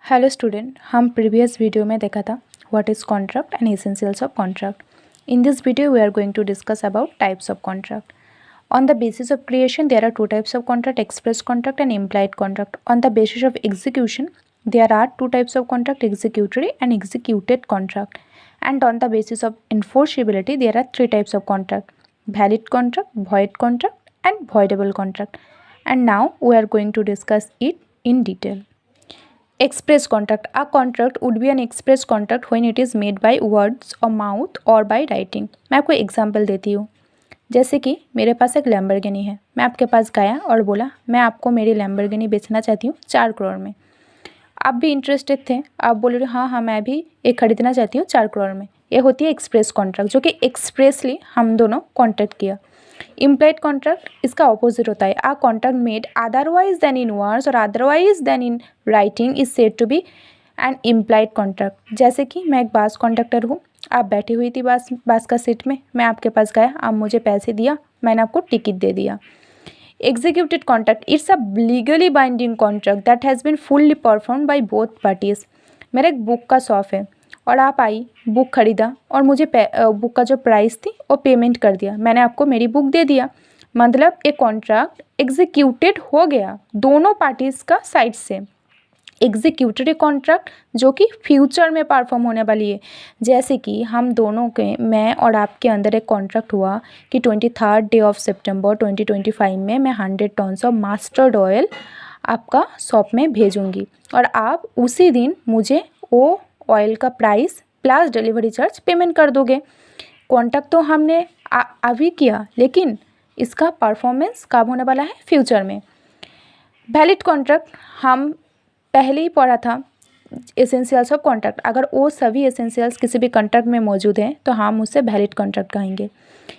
Hello student, हम previous video में देखा था what is contract and essentials of contract. In this video we are going to discuss about types of contract. On the basis of creation, there are two types of contract: express contract and implied contract. On the basis of execution, there are two types of contract: executory and executed contract. And on the basis of enforceability, there are three types of contract: valid contract, void contract, and voidable contract. And now we are going to discuss it in detail. Express contract. A contract would be an express contract when it is made by words or mouth or by writing. मैं आपको example देती हूँ. जैसे कि मेरे पास एक Lamborghini है, मैं आपके पास गया और बोला मैं आपको मेरी लैम्बोर्गिनी बेचना चाहती हूँ 4 करोड़ में. आप भी इंटरेस्टेड थे, आप बोल रहे हाँ मैं भी एक खरीदना चाहती हूँ 4 करोड़ में. ये होती है एक्सप्रेस कॉन्ट्रैक्ट, जो कि एक्सप्रेसली हम दोनों कॉन्ट्रैक्ट किया. इम्प्लाइड कॉन्ट्रैक्ट इसका ऑपोजिट होता है. A contract made otherwise than in words और otherwise than in writing is said to be an implied contract. जैसे कि मैं एक बस कंडक्टर हूँ, आप बैठी हुई थी बस का सीट में, मैं आपके पास गया, आप मुझे पैसे दिया, मैंने आपको टिकट दे दिया. Executed contract it's a legally binding contract that has been fully perform by both parties. मेरा एक बुक का शॉप है और आप आई, बुक खरीदा और मुझे बुक का जो प्राइस थी वो पेमेंट कर दिया, मैंने आपको मेरी बुक दे दिया. मतलब एक कॉन्ट्रैक्ट एग्जीक्यूटेड हो गया दोनों पार्टीज़ का साइड से. एग्जीक्यूटरी कॉन्ट्रैक्ट जो कि फ्यूचर में परफॉर्म होने वाली है. जैसे कि हम दोनों के, मैं और आपके अंदर एक कॉन्ट्रैक्ट हुआ कि 23 डे ऑफ सितंबर 2025 में मैं 100 टन्स ऑफ मस्टर्ड ऑयल आपका शॉप में भेजूंगी और आप उसी दिन मुझे वो ऑयल का price plus delivery charge payment कर दोगे. कॉन्ट्रैक्ट तो हमने अभी किया, लेकिन इसका परफॉर्मेंस कब होने वाला है? फ्यूचर में. वैलिड कॉन्ट्रैक्ट हम पहले ही पढ़ा था, एसेंशियल्स ऑफ कॉन्ट्रैक्ट. अगर वो सभी एसेंशियल्स किसी भी कॉन्ट्रैक्ट में मौजूद हैं तो हम उससे वैलिड कॉन्ट्रैक्ट कहेंगे.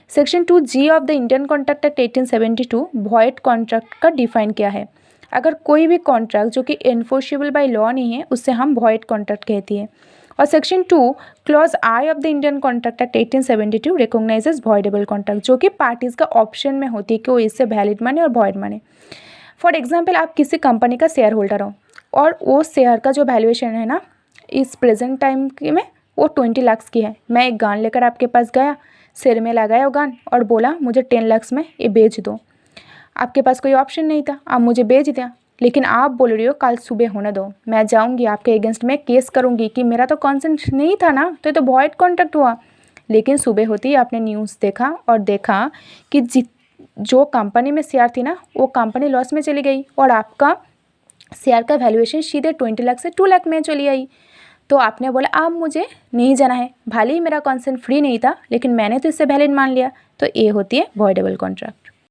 Section 2G of the Indian contract act 1872 void contract का डिफाइन किया है. अगर कोई भी कॉन्ट्रैक्ट जो कि एनफोर्सेबल बाय लॉ नहीं है उससे हम वॉइड कॉन्ट्रैक्ट कहती है. और section 2 clause I of the Indian contract act 1872 recognises voidable contract, जो कि पार्टीज़ का ऑप्शन में होती है कि वो इससे वैलिड माने और वॉइड माने. फॉर एग्जाम्पल, आप किसी कंपनी का शेयर होल्डर हो और वो शेयर का जो वैल्यूएशन है ना इस प्रेजेंट टाइम में वो 20 लाख की है. मैं एक गान लेकर आपके पास गया, शेयर में लगाया वो गान और बोला मुझे 10 लाख में ये बेच दो. आपके पास कोई ऑप्शन नहीं था, आप मुझे बेच दिया. लेकिन आप बोल रही हो कल सुबह होने दो, मैं जाऊंगी आपके अगेंस्ट में केस करूंगी कि मेरा तो कंसेंट नहीं था ना, तो ये तो वॉइड कॉन्ट्रैक्ट हुआ. लेकिन सुबह होती ही आपने न्यूज़ देखा और देखा कि जो कंपनी में शेयर थी ना वो कंपनी लॉस में चली गई और आपका शेयर का वैल्यूएशन सीधे 20 लाख से 2 लाख में चली आई. तो आपने बोला अब मुझे नहीं जाना है, भले ही मेरा कंसेंट फ्री नहीं था लेकिन मैंने तो इससे वैलिड मान लिया. तो ये होती है वॉइडेबल कॉन्ट्रैक्ट.